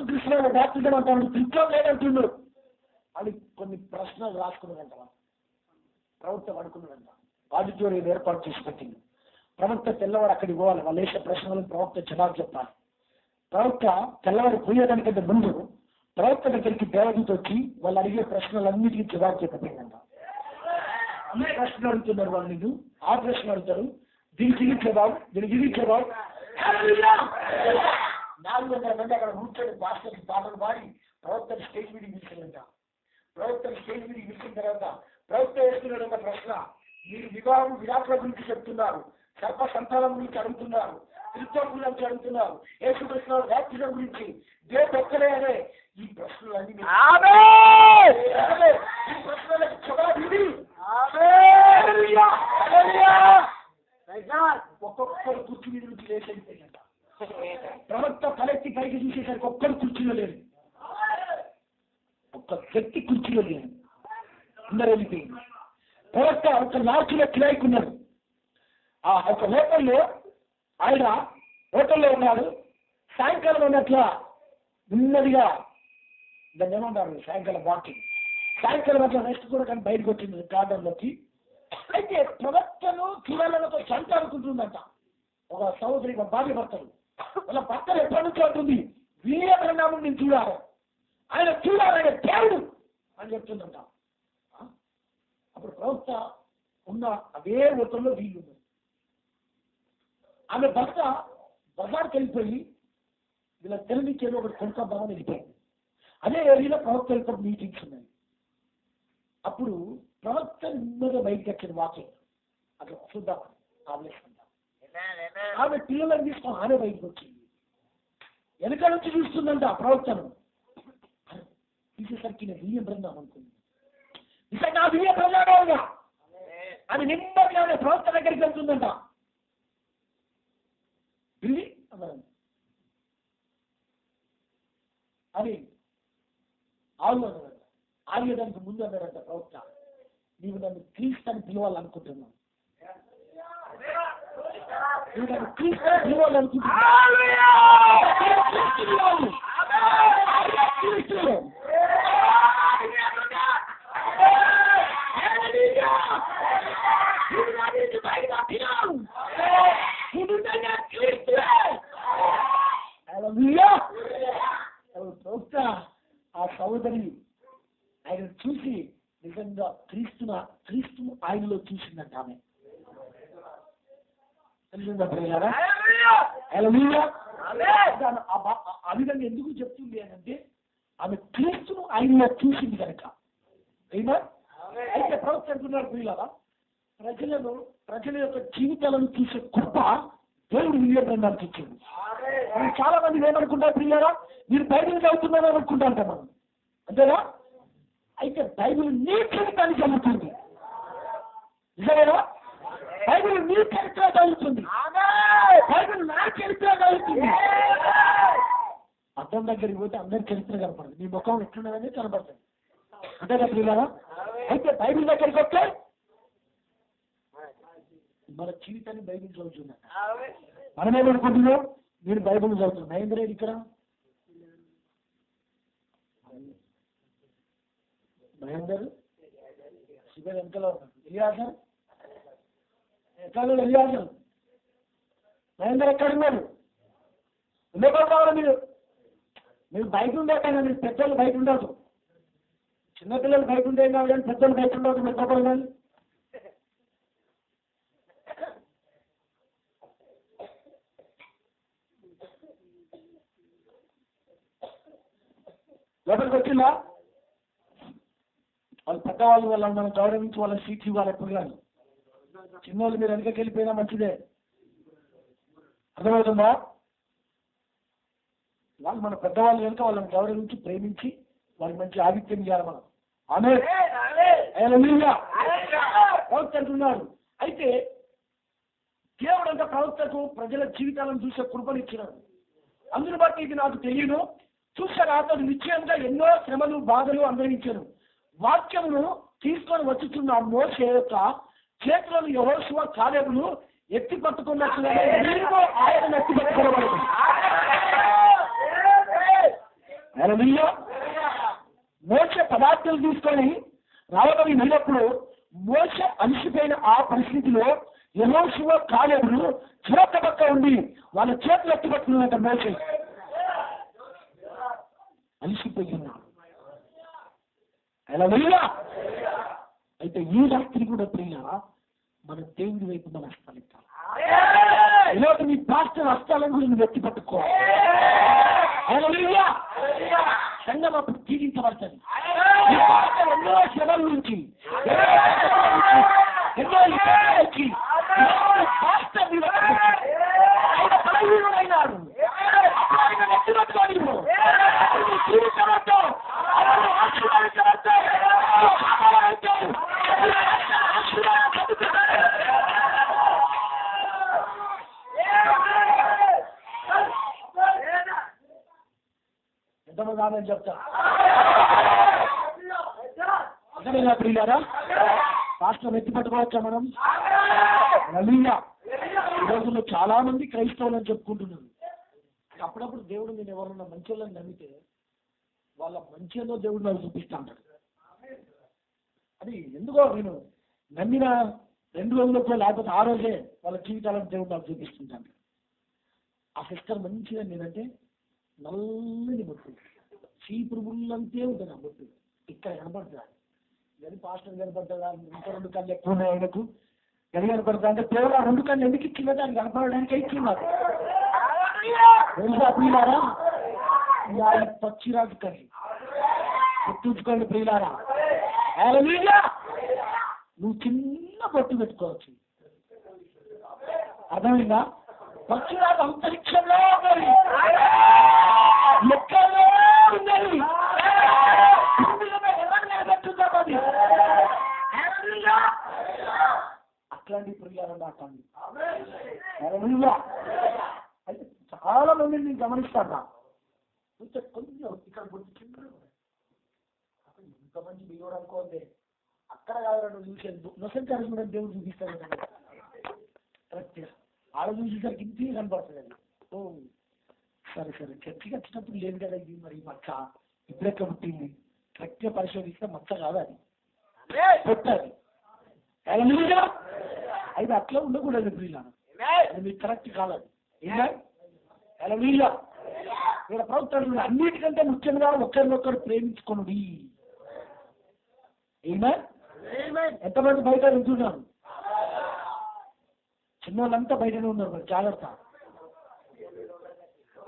యేసుక్రీస్తు బాప్తిజం అంటాడు, ఇంట్లో లేదంటుండు అని కొన్ని ప్రశ్నలు రాసుకున్నాడంట. ప్రవక్త పడుకున్నాడంట, ఆడిటోరియం ఏర్పాటు చేసి పెట్టింది. ప్రవక్త తెల్లవారు అక్కడికి పోవాలి, వాళ్ళు వేసే ప్రశ్నలు ప్రవక్త జవాబు చెప్పాలి. ప్రవక్త తెల్లవారు పోయేదానికంటే ముందు ప్రవక్త దగ్గరికి దేవదూత వచ్చి వాళ్ళు అడిగే ప్రశ్నలన్నిటికీ జవాబు చెప్పిపోయిందంట. అన్ని ప్రశ్నలు అడుగుతున్నారు వాళ్ళు, నీకు ఆ ప్రశ్న అడుగుతారు, దీనికి ఇది జవాబు, దీనికి ఇది జవాబు. 400 మంది అక్కడ కూర్చొని పాస్టర్కి పాటలు పాడి ప్రవక్తని స్టేజ్ మీటింగ్ తీసుకెళ్ళంట. ప్రవక్తని స్టేజ్ మీటింగ్ తీసుకున్న తర్వాత ప్రవక్త వేస్తున్నాడంట ప్రశ్న, మీరు వివాహం విరాట్ల గురించి చెప్తున్నారు, సర్ప సంతానం గురించి అడుగుతున్నారు, త్రిత్వం గురించి అడుగుతున్నారు, యేసుక్రీస్తు బాప్తిజం గురించి, దేవుడు ఒక్కడే అనే ఈ ప్రశ్నలన్నీ ఈ ప్రశ్నలకు జవాబు ఇది. ఒక్కొక్కరు కుర్చీ మీద నుంచి లేచెళ్ళిపోయిందంట. ప్రవక్త తలెత్తి పైకి చూసేసరికి ఒక్కరు కుర్చీలో లేదు, ఒక్క వ్యక్తి కుర్చీలో లేదు, అందరూ వెళ్ళిపోయింది. ప్రవక్త ఒక నార్చులో కిరాయికున్నాడు. ఆ ఒక హోటల్లో ఆయన హోటల్లో ఉన్నాడు. సాయంకాలం ఉన్నట్లా నెమ్మదిగా దాన్ని ఏమంటారు, సాయంకాలం వాకింగ్, సాయంకాలం అట్లా రెస్ట్ కూడా కానీ బయటకు వచ్చింది గార్డెన్లోకి. అయితే ప్రవక్తను చూడాలని ఒక సంత అనుకుంటుందంట. ఒక సహోదరి, ఒక భార్య భర్తలు, వాళ్ళ భర్తలు ఎప్పటి నుంచో ఉంటుంది, వీర పరిణామం నేను చూడాలి, ఆయన చూడాలనే దేవుడు అని చెప్తుందంట. అప్పుడు ప్రవక్త ఉన్న అదే హోటల్లో వీళ్ళు, ఆమె భర్త బజార్కి వెళ్ళిపోయి వీళ్ళ తెలివిచ్చేది ఒకటి కొనుక్కోద్దామని వెళ్ళిపోయింది. అదే ఏరియాలో ప్రవక్త యొక్క మీటింగ్స్ ఉన్నాయి. అప్పుడు ప్రవక్త నెమ్మదిగా బయటకు వచ్చిన వాకింగ్ అట్లా చూద్దామని ఆలోచిస్తుంటాం. ఆమె పిల్లలను తీసుకొని ఆమె బయటకు వచ్చింది. వెనక నుంచి చూస్తుందంట ప్రవక్తను. తీసేసరికి నేను బియ్యం బృందాం అనుకుంది, నిజంగా బియ్యం బృందాగా అది నెమ్మదిగా ప్రవక్త దగ్గరికి వెళ్తుందంట. బిల్లి అన్నారండి అని ఆలు అన్నారంట. ఆగేదానికి ముందు అన్నారంట ప్రవక్త, నీవు నన్ను క్రీస్తుని పిలవాలనుకుంటున్నావు, నువ్వు నన్ను క్రీస్తుని పిలవాలనుకుంటున్నావు. ఆ సహోదరి ఆయన చూసి నిజంగా క్రీస్తు ఆయనలో చూసిందంట. ఆమె ఆ విధంగా ఎందుకు చెప్తుంది అంటే ఆమె క్రీస్తును ఆయనలో చూసింది కనుక. అయినా అయితే ప్రవక్త అంటున్నారు, ప్రియులారా, ప్రజల యొక్క జీవితాలను చూసే కృప దేవుడు వినియోగానికి ఇచ్చింది. చాలా మంది ఏమనుకుంటారు ప్రియులారా, మీరు బైబిల్ చదువుతున్నారని అనుకుంటారు కదా, అంతేనా? అయితే బైబిల్ నీ చరిత్రాన్ని చదువుతుంది, నిజమేనా? బైబిల్ నీ చరిత్ర చదువుతుంది, బైబిల్ నా చరిత్ర చదువుతుంది. అర్థం దగ్గరికి పోతే అందరి చరిత్ర కనపడుతుంది, నీ ముఖం ఎట్లున్నదని కనపడుతుంది, అంతేనా ప్రియులారా? అయితే బైబిల్ దగ్గరికి వస్తే మన జీవితాన్ని బైబిల్ చదువుతున్నా. మనమేమనుకుంటున్నాం, మీరు బైబిల్ చదువుతున్నాం. మహేంద్ర ఇక్కడ మహేందర్ శివ వెనకలో ఉన్నాడు, ఎలియాజర్ ఎక్కడ ఎలియాజర్, మహేందర్ ఎక్కడున్నాడు? ఉండకపోవాలి మీరు బయట ఉండేకైనా, మీరు పెద్దలు బయట ఉండదు, చిన్నపిల్లలు బయట ఉండే కాదు కానీ పెద్దలు బయట ఉండదు. మీరు తప్పదు లోపలికి వచ్చిందా? వాళ్ళు పెద్దవాళ్ళు వాళ్ళని మనం గౌరవించి వాళ్ళ సీట్లు ఇవ్వాలి ఎప్పుడు కానీ. చిన్నవాళ్ళు మీరు వెనకకి వెళ్ళిపోయినా మంచిదే, అర్థమవుతుందా? వాళ్ళు మన పెద్దవాళ్ళు కనుక వాళ్ళని గౌరవించి ప్రేమించి వాళ్ళకి మంచి ఆధిక్యం చేయాలి మనం. ఆమె ప్రవక్త అంటున్నాడు. అయితే దేవుడు అంతా ప్రవక్తకు ప్రజల జీవితాలను చూసే కృపనిచ్చినాడు. అందుని బట్టి ఇది నాకు తెలియను, చూసారా అతడు నిశ్చయంగా ఎన్నో శ్రమలు బాధలు అనుభవించాను. వాక్యమును తీసుకొని వచ్చుతున్న మోషే యొక్క చేతులను యెహోషువ కాలేబును ఎత్తి పట్టుకున్నట్లుగానే మీరు ఆయన ఎత్తి పట్టుకోవాలి. హల్లెలూయా. మోషే పదార్థాలు తీసుకొని రావడానికి వెళ్ళినప్పుడు మోషే అలసిపోయిన ఆ పరిస్థితిలో యెహోషువ కాలేబులు చిరొక్క పక్క ఉండి వాళ్ళ చేతులు ఎత్తిపట్టుకున్నారంట. మోషే అలసిపోయి ఉన్నాడు. హల్లెలూయా. అయితే ఈ రాత్రి కూడా ప్రియ మన దేవుడి వైపు మన హస్తాలిస్తాం. ఈరోజు నీ పాస్టర్ హస్తాలను కూడా నువ్వు ఎత్తి పట్టుకోవాలి. హల్లెలూయా. సంఘం అప్పుడు జీవించబడుతుంది. ఎన్నో శ్రమల నుంచి ఎన్నో నుంచి పాస్టర్ ఆయన బలహీనుడైనాడు. ఆయన ఎత్తి పట్టుకోని జీవించబడ్డా ఎంతమంది ఆమె చెప్తా అర్థమైనా ప్రియులారా? పాస్టర్ ఎత్తి పట్టుకోవచ్చా మనం? హల్లెలూయా. ఈ రోజుల్లో చాలా మంది క్రైస్తవులు అని చెప్పుకుంటున్నారు. అప్పుడప్పుడు దేవుడు నేను ఎవరన్నా మంచి వాళ్ళని నమ్మితే వాళ్ళ మంచిలో దేవుడు నాకు చూపిస్తా ఉంటాడు. అది ఎందుకో నేను నమ్మిన 2 రోజులకు లేకపోతే ఆ రోజే వాళ్ళ జీవితాలను దేవుడు నాకు చూపిస్తుంటాను. ఆ సిస్టర్ మంచిగా నేనంటే నల్లని బొట్టు, చీపురు ముళ్ళంతే ఉంటుంది. ఆ బొట్టు ఇక్కడ కనపడుతుందా? గది పాస్టర్ కనపడుతుందా? ఇంకా 2 కళ్ళు ఎక్కువ ఉన్నాయి ఆయనకు. గది కనపడుతుందా అంటే కేవలం 2 కళ్ళు ఎందుకు ఇచ్చిందో దాన్ని కనపడడానికి ఇచ్చిన్నారు. ప్రియులారా, పచ్చిరాజు కళ్ళు గుర్తుంచుకోండి ప్రియులారా. హల్లెలూయా. నువ్వు చిన్న బొట్టు పెట్టుకోవచ్చు. అర్థమైందా? పక్షురాజు అంతరిక్షంలో ఉన్నది, లెక్కలో ఉన్నది. అది అట్లాంటి ప్రియులారా నాకండి. హల్లెలూయా. అయితే చాలా మంది నేను గమనిస్తాను. కొంచెం ఇక్కడ బొట్టు చిన్న ఇంత మంచి దేవుడు అనుకోండి. అక్కడ కాదు చూసాను నొసంటారు కూడా దేవుడు చూపిస్తాడు కదా. కరెక్ట్గా ఆడ చూసేసరికి ఇంతే కనపడుతుంది. అది ఓ సరే సరే చర్చికి వచ్చినప్పుడు లేదు కదా ఇది మరి మచ్చ ఇప్పుడెక్కడ పుట్టింది. కరెక్ట్గా పరిశోధిస్తే మచ్చ కాదు, అది పెట్టాలి. అయితే అట్లా ఉండకూడదు ప్రియులారా. అది మీకు కరెక్ట్ కాదు. ఏనా హల్లెలూయా. ఇక్కడ ప్రభుత్వం అన్నిటికంటే ముఖ్యంగా ఒకరినొకరు ప్రేమించుకోండి. ఏనా ఎంతమంది బయట ఉంటున్నారు? చిన్నోళ్ళంతా బయటనే ఉన్నారు. మరి జాగ్రత్త,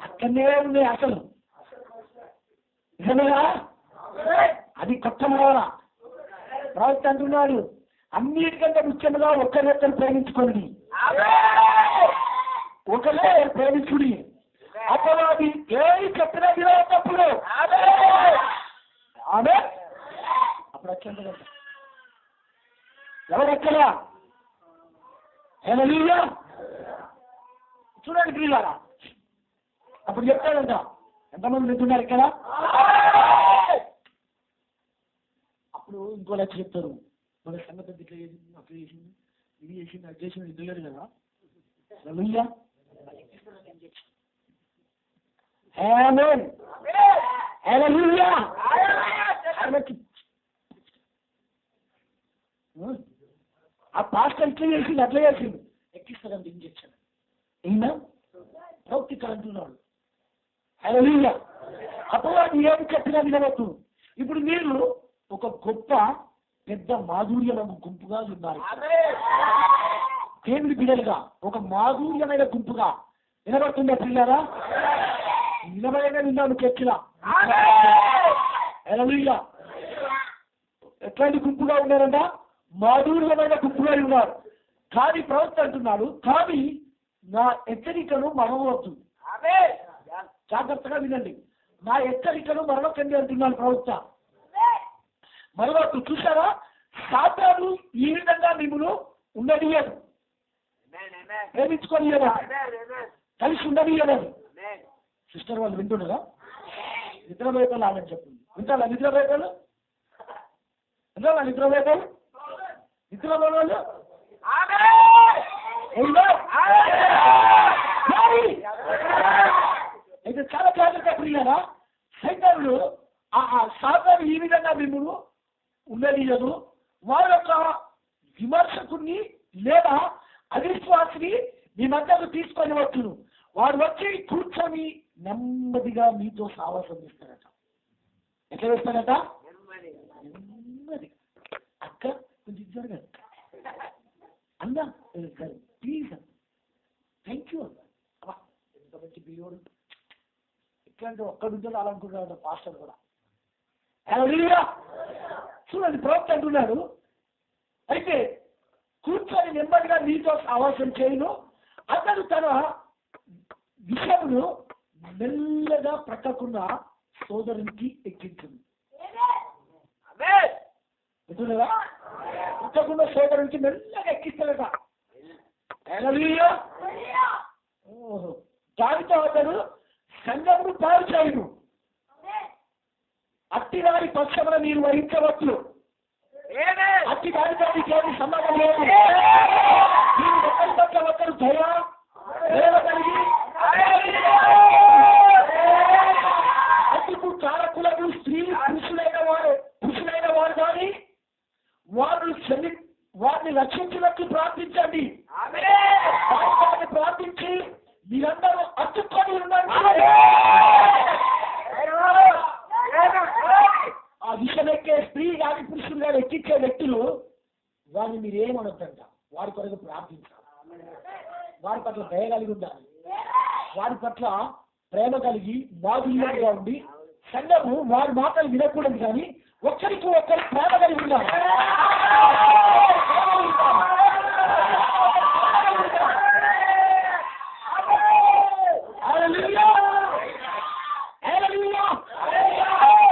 అక్కడనే ఉన్నాయి అసలు. నిజమేనా? అది కొత్త మరవరా. ప్రవక్త అంటున్నాడు అన్నిటికంటే ముఖ్యంగా ఒకరినొకరు ప్రేమించుకోండి. ఒకరే ప్రేమించుడి. అప్పుడు అది ఏది చెప్పినా వినప్పుడు ఆమె అప్పుడు వచ్చేంత ఎవరెక్కడా? హల్లెలూయా. చూడండి ప్రియులారా, అప్పుడు చెప్తాడంట. ఎంతమంది వింటున్నారు ఇక్కడ? అప్పుడు ఇంకోలా చెప్తారు, మన సంగతి ఇట్లా చేసింది, అట్లా చేసింది, ఇది చేసింది, అది చేసింది, ఇది లేదు కదా. హల్లెలూయా. ఆమేన్. హల్లెలూయా. ఆ పాస్టర్ ఇట్లా చేసింది, అట్లా చేసింది, ఎక్కిస్తాడంటే ఇంజక్షన్. అయినా ప్రవక్త అంటున్నాడు. హల్లెలూయా. అప్పుడు అది ఏమి చెప్పినా వినవద్దు. ఇప్పుడు మీరు ఒక గొప్ప పెద్ద మాధుర్యమైన గుంపుగా ఉన్నారు. దేవుడి బిడ్డలుగా ఒక మాధుర్యమైన గుంపుగా వినబడుతుందా పిల్లరా? నిలబడగా విన్నాను చర్చిలా. హల్లెలూయా. ఎట్లాంటి గుంపుగా ఉన్నారంట? మాధుర్యమైన గుంపుగా ఉన్నారు. కానీ ప్రవక్త అంటున్నాడు, కానీ నా హెచ్చరికను మరవద్దు. జాగ్రత్తగా వినండి. నా హెచ్చరికను మరవకండి అంటున్నాడు ప్రవక్త. మరవద్దు. చూసారా, సాతాను ఈ విధంగా మిమ్మల్ని ఉండనియదు, ప్రేమించుకోనియదు, కలిసి ఉండనియలేదు. సిస్టర్ వాళ్ళు వింటుండగా నిద్రపోయేటోళ్ళు ఆమె చెప్పింది. వింటారా నిద్రపోయేటోళ్ళు? వింటారా నిద్రపోయేటోళ్ళు? నిద్రపోయేవాళ్ళు అయితే చాలా జాగ్రత్త ప్రియారా. సైతానుడు సాతాను ఈ విధంగా మిమ్మల్ని ఉండనియదు. వారి యొక్క విమర్శకుని లేదా అవిశ్వాసిని మీ మధ్యకు తీసుకొని వచ్చును. వాడు వచ్చి కూర్చొని నెమ్మదిగా మీతో సావాసం చేస్తారట. ఎట్లా వేస్తారట? నెమ్మది. అక్క కొంచెం జరగదు అన్నా, ప్లీజ్ థ్యాంక్ యూ అన్నా. ఎంత మంచి బియ్యోడు ఇట్లాంటి ఒక్కడుంటే అలానుకుంటున్నాడు పాస్టర్ కూడా. చూడండి, ప్రవక్త అంటున్నాడు, అయితే కూర్చొని నెమ్మదిగా నీతో సావాసం చేయను. అతడు తన విషయమును మెల్లగా ప్రక్కకున్న సోదరునికి ఎక్కించింది. ప్రక్కకున్న సోదరునికి మెల్లగా ఎక్కిస్తాడట. దానితో అతడు సంఘమును పాడు చేయను. అట్టి వారి పక్షమున మీరు వహించవచ్చు. అట్టి వారితో మీకేమి సంబంధం లేదు. మీరు ఒకరి పట్ల ఒకరు దయ ప్రేమ కలిగి అందుకు కారకులకు స్త్రీలు పురుషులైన వారు కానీ వారిని రక్షించినట్టు ప్రార్థించండి. ప్రార్థించి మీరందరూ అతుక్కొని ఉండండి. ఆ విషయం ఎక్కే స్త్రీ కానీ పురుషులు కానీ ఎక్కించే వ్యక్తులు వారిని మీరు ఏమనొద్దంట. వారి కొరకు ప్రార్థించాలి. వారి పట్ల దయ కలిగి ఉండాలి. వారి పట్ల ప్రేమ కలిగి బాధుల్యంగా ఉండి సంఘము వారి మాటలు వినకూడదు, కానీ ఒక్కరికి ఒక్కరి ప్రేమ కలిగి ఉండాలి.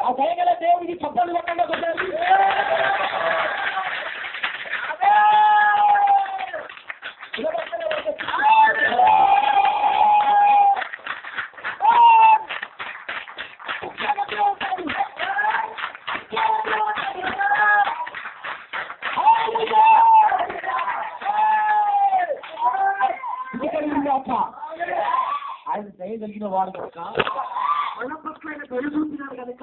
ఆ దయగల దేవుడికి చప్పట్లు కొట్టండి ఒకసారి. ఆయన దయ కలిగిన వాడు కనుక మన పట్ల ఆయన దయ చూపినాడు కనుక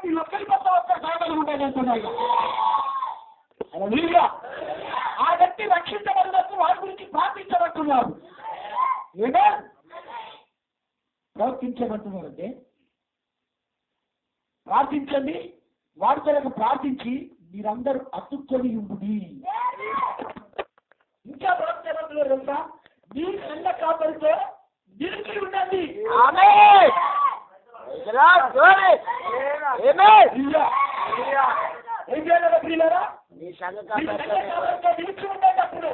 మీరు ఒక్కరి పట్ల ఒక్కరు సాగలు ఉంటాయి అంటున్నాడు. అలా ఆ వ్యక్తి రక్షించబడినట్టు వారి గురించి ప్రార్థించబడుతున్నారు. ఏదో ప్రవర్తించబడుతున్నారంటే ప్రార్థించండి. వారి కొరకు ప్రార్థించి మీరందరూ అతుక్కొని ఉండి ఇంకా ప్రవర్తించబడుతున్నారు కనుక మీ సంఘ కాపరితో నిలిచి ఉండండి. ఏం చేయాలి ప్రియులారా? నిలిచి ఉండేటప్పుడు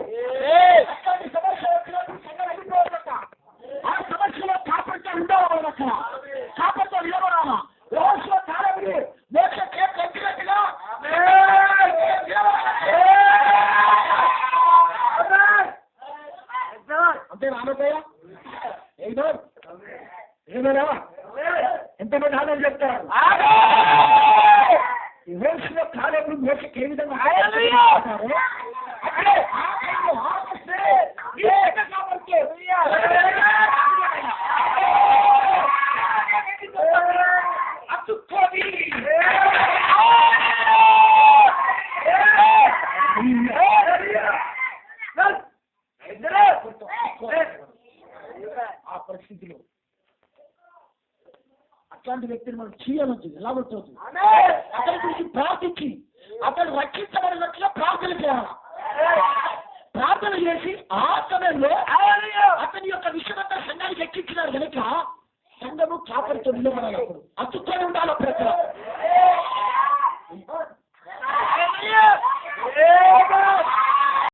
సమస్య వచ్చినప్పుడు సంఘం వెళ్ళిపోవాలట. ఆ సమస్యలో కాపరితో ఉండవాలి. అక్కడ కాపరితో నిలబడాలా? రోజులో కాలంలో మోక్ష కేసు వచ్చినట్టుగా అంతే రామయ్య. ఏమైనా ఎంతమంది ఆనందం చెప్తారు? రోజులో కాలంలో మోక్షకి ఏ విధంగా ఆ పరిస్థితిలో అట్లాంటి వ్యక్తిని మనం చేయవచ్చు. ఎలా వచ్చవచ్చు? అతని గురించి ప్రార్థించి అతను రక్షించబడినట్లుగా ప్రార్థన చేయాలి. ప్రార్థన చేసి ఆ సమయంలో అతని యొక్క విషయమంతా సంఘానికి ఎక్కించినారు కనుక సంఘము కాపరితో నిలబడాలి. అప్పుడు అతుక్కొని ఉండాలి. ప్రజలు